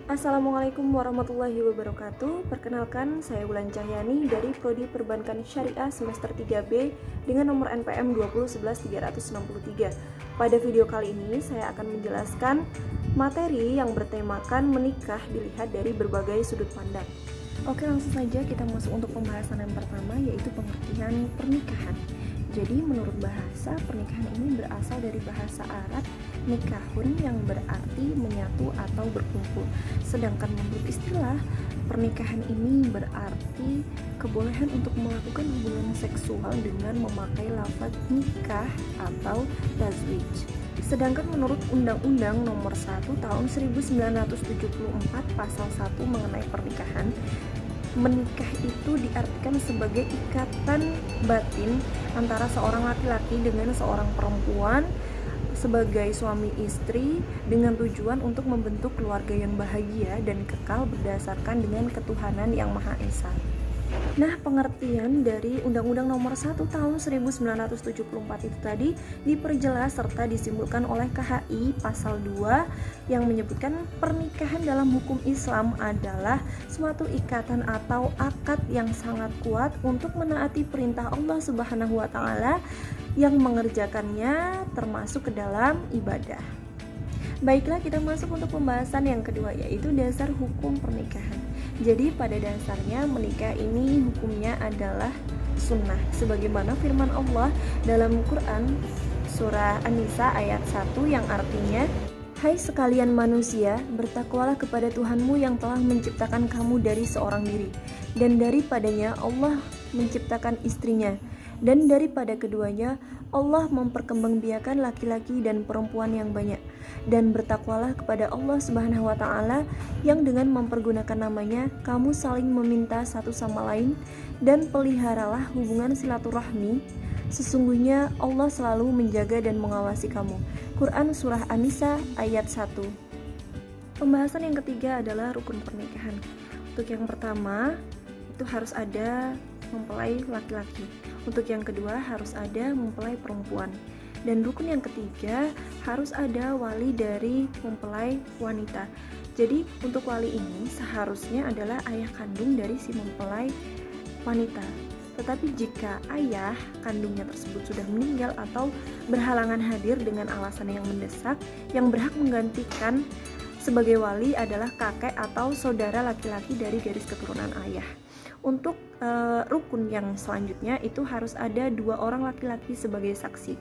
Assalamualaikum warahmatullahi wabarakatuh. Perkenalkan, saya Wulan Cahyani dari Prodi Perbankan Syariah semester 3B dengan nomor NPM 2011363. Pada video kali ini saya akan menjelaskan materi yang bertemakan menikah dilihat dari berbagai sudut pandang. Oke, langsung saja kita masuk untuk pembahasan yang pertama, yaitu pengertian pernikahan. Jadi menurut bahasa, pernikahan ini berasal dari bahasa Arab nikahun yang berarti menyatu atau berkumpul. Sedangkan menurut istilah, pernikahan ini berarti kebolehan untuk melakukan hubungan seksual dengan memakai lafaz nikah atau tazwij. Sedangkan menurut Undang-Undang Nomor 1 Tahun 1974 Pasal 1 mengenai pernikahan, menikah itu diartikan sebagai ikatan batin antara seorang laki-laki dengan seorang perempuan sebagai suami istri dengan tujuan untuk membentuk keluarga yang bahagia dan kekal berdasarkan dengan ketuhanan yang Maha Esa. Nah, pengertian dari Undang-Undang Nomor 1 Tahun 1974 itu tadi diperjelas serta disimpulkan oleh KHI Pasal 2 yang menyebutkan pernikahan dalam hukum Islam adalah suatu ikatan atau akad yang sangat kuat untuk menaati perintah Allah Subhanahu wa taala yang mengerjakannya termasuk ke dalam ibadah. Baiklah, kita masuk untuk pembahasan yang kedua, yaitu dasar hukum pernikahan. Jadi pada dasarnya menikah ini hukumnya adalah sunnah, sebagaimana firman Allah dalam Quran surah An-Nisa ayat 1 yang artinya, "Hai sekalian manusia, bertakwalah kepada Tuhanmu yang telah menciptakan kamu dari seorang diri, dan daripadanya Allah menciptakan istrinya, dan daripada keduanya Allah memperkembangbiakan laki-laki dan perempuan yang banyak. Dan bertakwalah kepada Allah Subhanahu wa taala yang dengan mempergunakan namanya kamu saling meminta satu sama lain, dan peliharalah hubungan silaturahmi. Sesungguhnya Allah selalu menjaga dan mengawasi kamu." Quran surah An-Nisa ayat 1. Pembahasan yang ketiga adalah rukun pernikahan. Untuk yang pertama, itu harus ada mempelai laki-laki. Untuk yang kedua, harus ada mempelai perempuan. Dan rukun yang ketiga, harus ada wali dari mempelai wanita. Jadi untuk wali ini seharusnya adalah ayah kandung dari si mempelai wanita. Tetapi jika ayah kandungnya tersebut sudah meninggal atau berhalangan hadir dengan alasan yang mendesak, yang berhak menggantikan sebagai wali adalah kakek atau saudara laki-laki dari garis keturunan ayah. Untuk rukun yang selanjutnya itu harus ada 2 orang laki-laki sebagai saksi.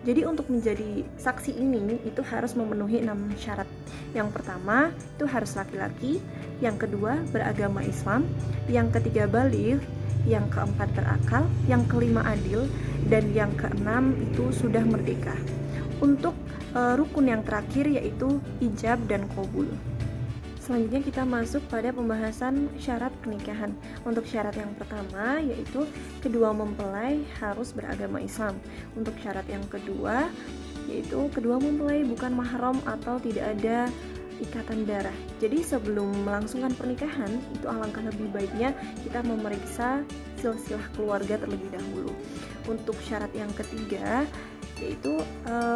Jadi untuk menjadi saksi ini itu harus memenuhi 6 syarat. Yang pertama itu harus laki-laki, yang kedua beragama Islam, yang ketiga baligh, yang keempat berakal, yang kelima adil, dan yang keenam itu sudah merdeka. Untuk rukun yang terakhir yaitu ijab dan qabul. Selanjutnya kita masuk pada pembahasan syarat pernikahan. Untuk syarat yang pertama yaitu kedua mempelai harus beragama Islam. Untuk syarat yang kedua yaitu kedua mempelai bukan mahram atau tidak ada ikatan darah. Jadi sebelum melangsungkan pernikahan itu alangkah lebih baiknya kita memeriksa silsilah keluarga terlebih dahulu. Untuk syarat yang ketiga yaitu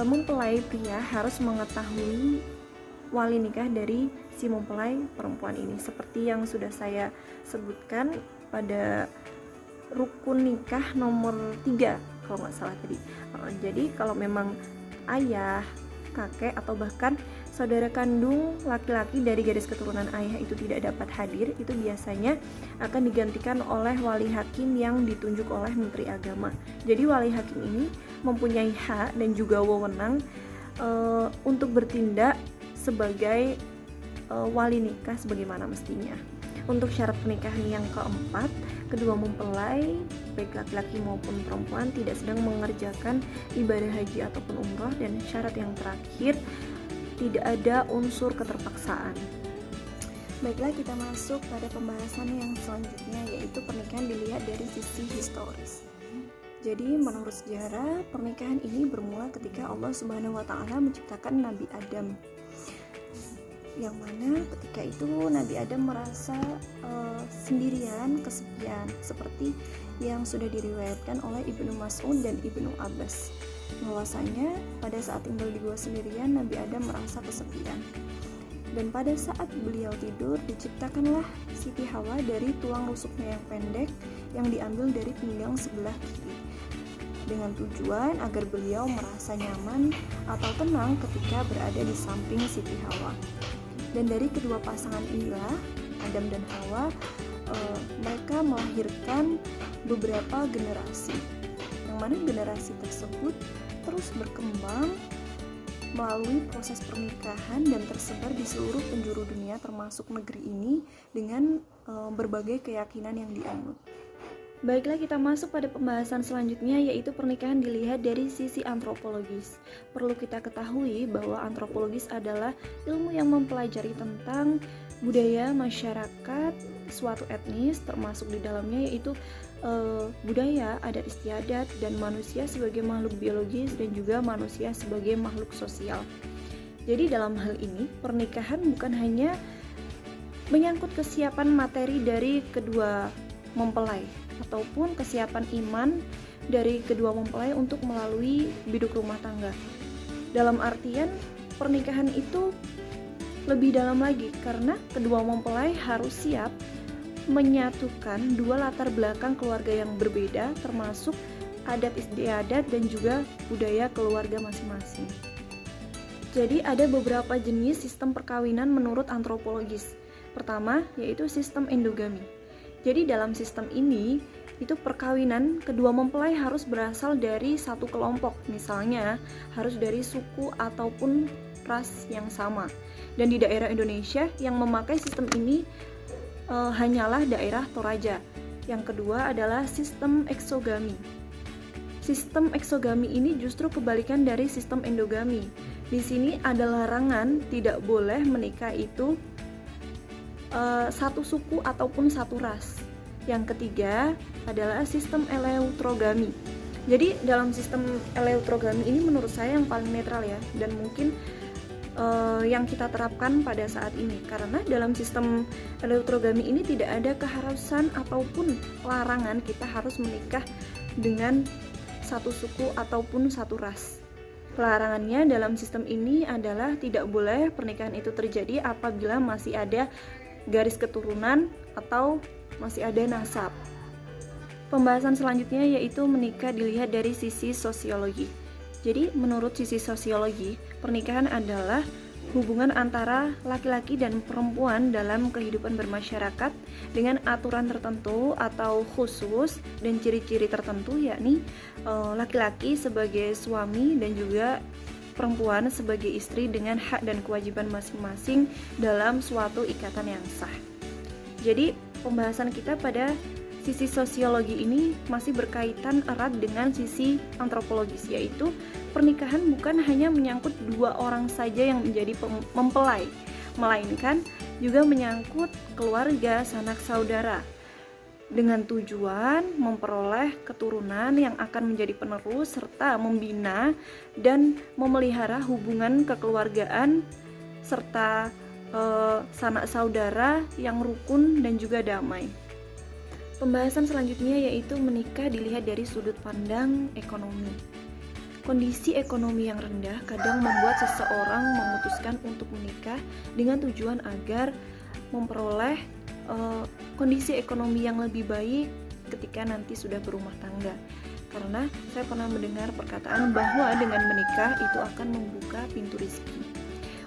mempelai pria harus mengetahui wali nikah dari si mempelai perempuan ini, seperti yang sudah saya sebutkan pada rukun nikah nomor 3 kalau nggak salah tadi. Jadi kalau memang ayah, kakek atau bahkan saudara kandung laki-laki dari garis keturunan ayah itu tidak dapat hadir, itu biasanya akan digantikan oleh wali hakim yang ditunjuk oleh Menteri Agama. Jadi wali hakim ini mempunyai hak dan juga wewenang untuk bertindak sebagai wali nikah sebagaimana mestinya. Untuk syarat pernikahan yang keempat, kedua mempelai baik laki-laki maupun perempuan tidak sedang mengerjakan ibadah haji ataupun umrah, dan syarat yang terakhir tidak ada unsur keterpaksaan. Baiklah, kita masuk pada pembahasan yang selanjutnya yaitu pernikahan dilihat dari sisi historis. Jadi menurut sejarah, pernikahan ini bermula ketika Allah Subhanahu wa taala menciptakan Nabi Adam. Yang mana ketika itu Nabi Adam merasa sendirian, kesepian, seperti yang sudah diriwayatkan oleh Ibnu Mas'ud dan Ibnu Abbas, bahwasanya pada saat tinggal di gua sendirian Nabi Adam merasa kesepian. Dan pada saat beliau tidur, diciptakanlah Siti Hawa dari tulang rusuknya yang pendek yang diambil dari pinggang sebelah kiri, dengan tujuan agar beliau merasa nyaman atau tenang ketika berada di samping Siti Hawa. Dan dari kedua pasangan inilah, Adam dan Hawa, mereka melahirkan beberapa generasi, yang mana generasi tersebut terus berkembang melalui proses pernikahan dan tersebar di seluruh penjuru dunia termasuk negeri ini dengan berbagai keyakinan yang dianut. Baiklah, kita masuk pada pembahasan selanjutnya, yaitu pernikahan dilihat dari sisi antropologis. Perlu kita ketahui bahwa antropologis adalah ilmu yang mempelajari tentang budaya masyarakat suatu etnis, termasuk di dalamnya yaitu budaya, adat istiadat, dan manusia sebagai makhluk biologis dan juga manusia sebagai makhluk sosial. Jadi dalam hal ini, pernikahan bukan hanya menyangkut kesiapan materi dari kedua mempelai ataupun kesiapan iman dari kedua mempelai untuk melalui biduk rumah tangga. Dalam artian pernikahan itu lebih dalam lagi, karena kedua mempelai harus siap menyatukan dua latar belakang keluarga yang berbeda, termasuk adat istiadat dan juga budaya keluarga masing-masing. Jadi ada beberapa jenis sistem perkawinan menurut antropologis. Pertama yaitu sistem endogami. Jadi dalam sistem ini, itu perkawinan kedua mempelai harus berasal dari satu kelompok, misalnya harus dari suku ataupun ras yang sama. Dan di daerah Indonesia yang memakai sistem ini hanyalah daerah Toraja. Yang kedua adalah sistem eksogami. Sistem eksogami ini justru kebalikan dari sistem endogami. Di sini ada larangan tidak boleh menikah itu satu suku ataupun satu ras. Yang ketiga adalah sistem eleuterogami. Jadi dalam sistem eleuterogami ini menurut saya yang paling netral ya, dan mungkin yang kita terapkan pada saat ini, karena dalam sistem eleuterogami ini tidak ada keharusan ataupun larangan kita harus menikah dengan satu suku ataupun satu ras. Larangannya dalam sistem ini adalah tidak boleh pernikahan itu terjadi apabila masih ada garis keturunan atau masih ada nasab. Pembahasan selanjutnya yaitu menikah dilihat dari sisi sosiologi. Jadi menurut sisi sosiologi, pernikahan adalah hubungan antara laki-laki dan perempuan dalam kehidupan bermasyarakat dengan aturan tertentu atau khusus dan ciri-ciri tertentu, yakni laki-laki sebagai suami dan juga perempuan sebagai istri dengan hak dan kewajiban masing-masing dalam suatu ikatan yang sah. Jadi pembahasan kita pada sisi sosiologi ini masih berkaitan erat dengan sisi antropologis, yaitu pernikahan bukan hanya menyangkut dua orang saja yang menjadi mempelai, melainkan juga menyangkut keluarga, sanak saudara, dengan tujuan memperoleh keturunan yang akan menjadi penerus serta membina dan memelihara hubungan kekeluargaan serta sanak saudara yang rukun dan juga damai. Pembahasan selanjutnya yaitu menikah dilihat dari sudut pandang ekonomi. Kondisi ekonomi yang rendah kadang membuat seseorang memutuskan untuk menikah dengan tujuan agar memperoleh kondisi ekonomi yang lebih baik ketika nanti sudah berumah tangga. Karena saya pernah mendengar perkataan bahwa dengan menikah itu akan membuka pintu rezeki.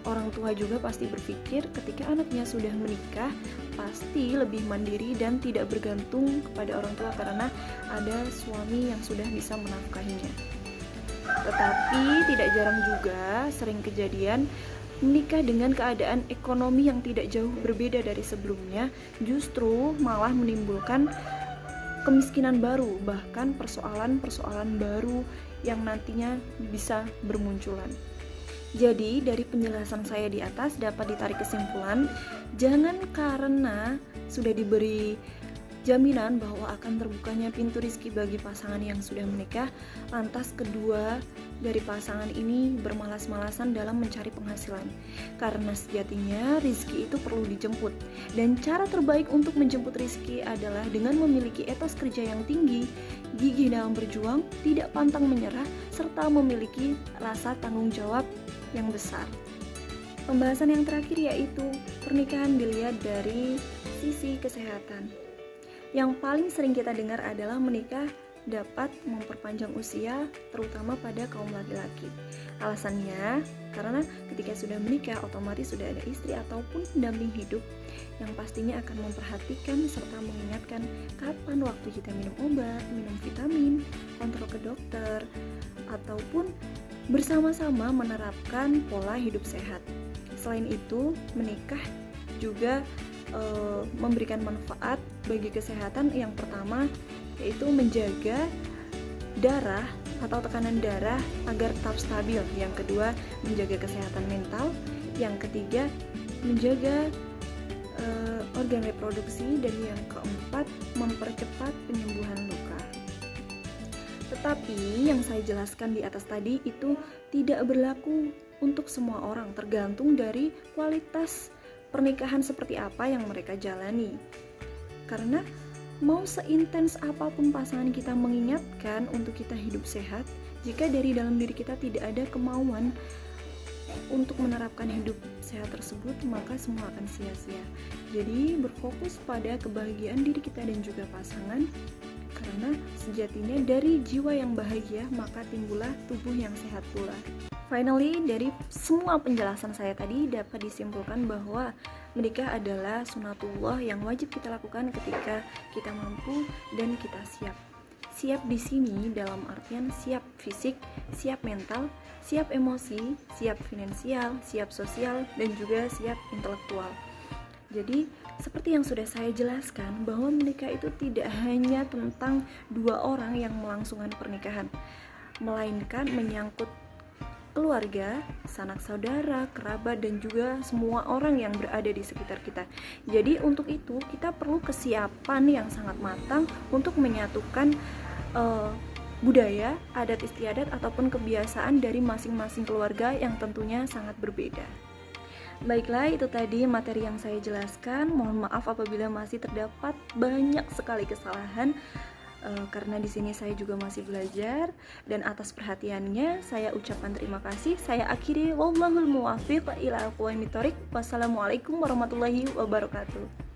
Orang tua juga pasti berpikir ketika anaknya sudah menikah pasti lebih mandiri dan tidak bergantung kepada orang tua karena ada suami yang sudah bisa menafkahinya. Tetapi tidak jarang juga sering kejadian menikah dengan keadaan ekonomi yang tidak jauh berbeda dari sebelumnya justru malah menimbulkan kemiskinan baru, bahkan persoalan-persoalan baru yang nantinya bisa bermunculan. Jadi dari penjelasan saya di atas dapat ditarik kesimpulan, jangan karena sudah diberi jaminan bahwa akan terbukanya pintu rezeki bagi pasangan yang sudah menikah, lantas kedua dari pasangan ini bermalas-malasan dalam mencari penghasilan. Karena sejatinya rezeki itu perlu dijemput, dan cara terbaik untuk menjemput rezeki adalah dengan memiliki etos kerja yang tinggi, gigih dalam berjuang, tidak pantang menyerah, serta memiliki rasa tanggung jawab yang besar. Pembahasan yang terakhir yaitu pernikahan dilihat dari sisi kesehatan. Yang paling sering kita dengar adalah menikah dapat memperpanjang usia, terutama pada kaum laki-laki. Alasannya, karena ketika sudah menikah, otomatis sudah ada istri ataupun pendamping hidup yang pastinya akan memperhatikan serta mengingatkan kapan waktu kita minum obat, minum vitamin, kontrol ke dokter, ataupun bersama-sama menerapkan pola hidup sehat. Selain itu, menikah juga memberikan manfaat bagi kesehatan. Yang pertama yaitu menjaga darah atau tekanan darah agar tetap stabil. Yang kedua, menjaga kesehatan mental. Yang ketiga, menjaga organ reproduksi. Dan yang keempat, mempercepat penyembuhan luka. Tetapi yang saya jelaskan di atas tadi itu tidak berlaku untuk semua orang, tergantung dari kualitas pernikahan seperti apa yang mereka jalani. Karena mau seintens apapun pasangan kita mengingatkan untuk kita hidup sehat, jika dari dalam diri kita tidak ada kemauan untuk menerapkan hidup sehat tersebut, maka semua akan sia-sia. Jadi berfokus pada kebahagiaan diri kita dan juga pasangan, karena sejatinya dari jiwa yang bahagia maka timbullah tubuh yang sehat pula. Finally, dari semua penjelasan saya tadi dapat disimpulkan bahwa menikah adalah sunatullah yang wajib kita lakukan ketika kita mampu dan kita siap. Siap di sini dalam artian siap fisik, siap mental, siap emosi, siap finansial, siap sosial, dan juga siap intelektual. Jadi, seperti yang sudah saya jelaskan, bahwa menikah itu tidak hanya tentang dua orang yang melangsungkan pernikahan, melainkan menyangkut keluarga, sanak saudara, kerabat, dan juga semua orang yang berada di sekitar kita. Jadi untuk itu kita perlu kesiapan yang sangat matang untuk menyatukan budaya, adat istiadat, ataupun kebiasaan dari masing-masing keluarga yang tentunya sangat berbeda. Baiklah, itu tadi materi yang saya jelaskan. Mohon maaf apabila masih terdapat banyak sekali kesalahan, karena di sini saya juga masih belajar. Dan atas perhatiannya saya ucapkan terima kasih. Saya akhiri, wallahul muwaffiq ila aqwamit thoriq. Wassalamualaikum warahmatullahi wabarakatuh.